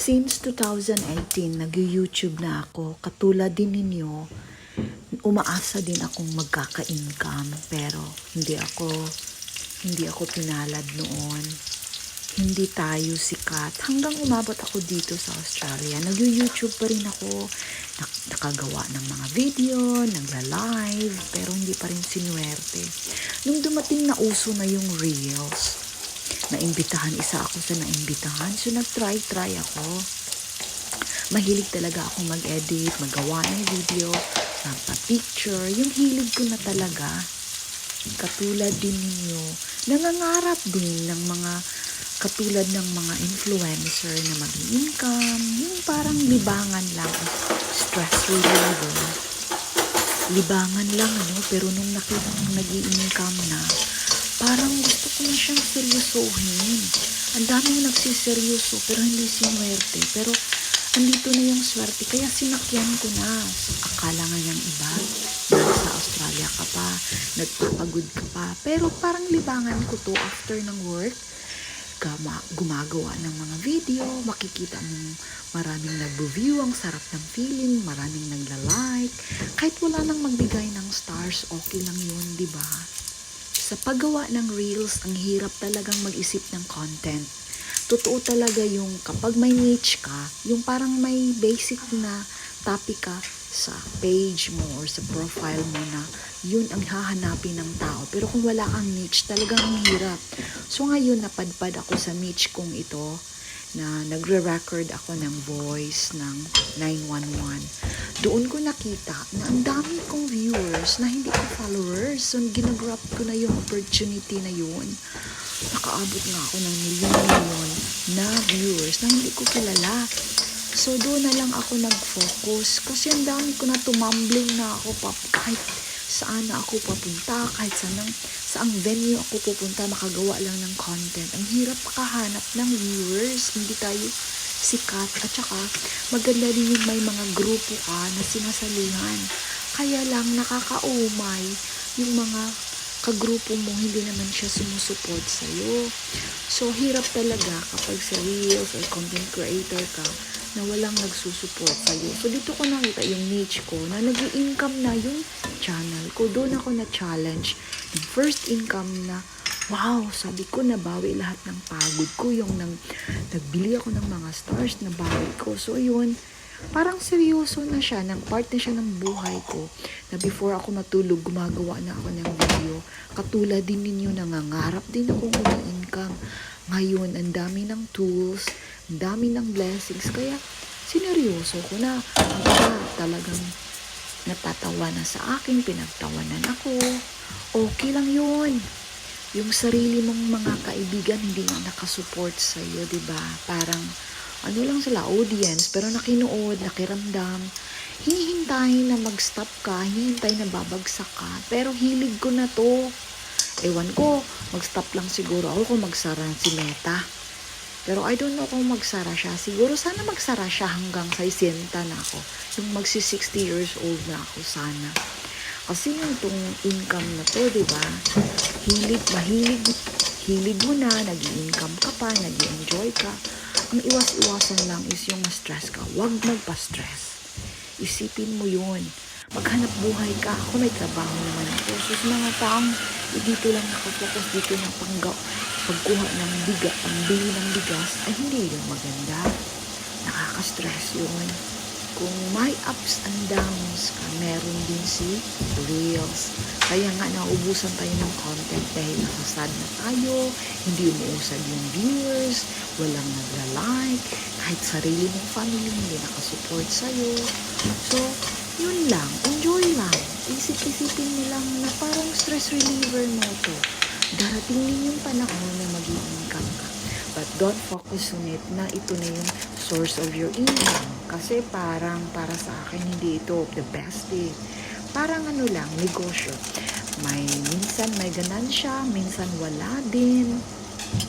Since 2018, nag-YouTube na ako. Katulad din ninyo, umaasa din akong magkaka-income. Pero hindi ako pinalad noon. Hindi tayo sikat. Hanggang umabot ako dito sa Australia. Nag-YouTube pa rin ako. Nakagawa ng mga video, nagla-live, pero hindi pa rin sinuwerte. Nung dumating na uso na yung Reels, isa ako sa naimbitahan. So, nag-try ako. Mahilig talaga ako mag-edit, magawa ng video, magpa-picture. Yung hilig ko na talaga. Katulad din ninyo. Nangangarap din ng mga katulad ng mga influencer na mag-income. Yung parang libangan lang. Stress reliever. Libangan lang, pero nung nakita kong nag-i-income na, parang gusto ko na siyang seryosohin. Ang daming nagsiseryoso pero hindi sinuwerte. Pero andito na yung swerte kaya sinakyan ko na. Akala nga niyang iba, nasa Australia ka pa, nagpapagod ka pa. Pero parang libangan ko to after ng work. Gumagawa ng mga video, makikita mong maraming nag-review, ang sarap ng feeling, maraming nagla-like. Kahit wala nang magbigay ng stars, okay lang yun, di ba? Sa paggawa ng Reels, ang hirap talagang mag-isip ng content. Totoo talaga yung kapag may niche ka, yung parang may basic na topic ka sa page mo or sa profile mo na yun ang hahanapin ng tao. Pero kung wala kang niche, talagang ang hirap. So ngayon, napadpad ako sa niche kong ito na nagre-record ako ng voice ng 911. Doon ko nakita na ang dami kong viewers na hindi ko followers. So, ginagrab ko na yung opportunity na yun. Nakaabot nga ako ng milyon-milyon na viewers na hindi ko kilala. So, doon na lang ako nag-focus. Kasi ang dami ko na tumambling na ako kahit saan na ako papunta, kahit saang venue ako pupunta, makagawa lang ng content. Ang hirap makahanap ng viewers. Hindi tayo sikat. At saka, maganda rin yung may mga grupo ka na sinasalihan. Kaya lang nakakaumay yung mga kagrupo mo, hindi naman siya sumusuport sa'yo. So, hirap talaga kapag sa Reels or content creator ka na walang nagsusupport sa'yo. So, dito ko nakita yung niche ko na nag-i-income na yung channel ko. Doon ako na-challenge. Yung first income na, wow, sabi ko, nabawi lahat ng pagod ko. Yung nagbili ako ng mga stars, nabawi ko. So, yun, parang seryoso na siya, part na siya ng buhay ko, na before ako matulog, gumagawa na ako ng video. Katulad din ninyo, nangangarap din akong umi-income. Ngayon, ang dami ng tools, ang dami ng blessings, kaya sineryoso ko na. Ang iba talagang natatawa na sa akin, pinagtawanan ako. Okay lang yun. Yung sarili mong mga kaibigan, hindi na nakasupport sa'yo, diba? Parang, lang sila, audience, pero nakinood, nakiramdam. Hihintayin na mag-stop ka, hihintayin na babagsak ka, pero hilig ko na to. Ewan ko, mag-stop lang siguro ako kung magsara si Meta. Pero I don't know kung magsara siya. Siguro sana magsara siya hanggang 60 na ako. Yung magsi-60 years old na ako sana. Kasi yung itong income na to, diba? Hilig mo na, nag-i-income ka pa, nag-i-enjoy ka. Ang iwas-iwasan lang is yung ma-stress ka. Huwag magpa-stress. Isipin mo yun. Maghanap buhay ka. Ako may trabaho naman ako. So, sa mga taong dito lang nakapokus, dito na pagkuha ng pangbili ng bigas, ay hindi yun maganda. Nakaka-stress yun. Kung may ups and downs ka, meron din si Reels. Kaya nga naubusan tayo ng content dahil nakasad na tayo, hindi umuusad yung viewers, walang nagla-like, kahit sarili mong family hindi nakasupport sa'yo. So, yun lang, enjoy lang. Isip-isipin mo lang na parang stress reliever mo to. Darating din yung panahon na mag-i-income ka. But don't focus on it na ito na yung source of your income. Kasi parang para sa akin hindi ito the best eh. Parang lang, negosyo. Minsan may ganansya, minsan wala din.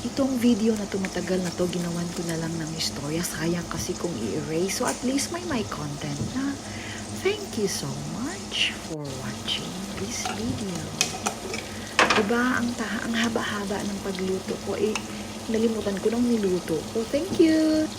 Itong video na tumatagal na to, ginawan ko na lang ng istorya. Sayang kasi kung i-erase. So at least may content na. Thank you so much for watching this video. Diba, ang haba-haba ng pagluto ko, nalimutan ko nang niluto ko. Thank you!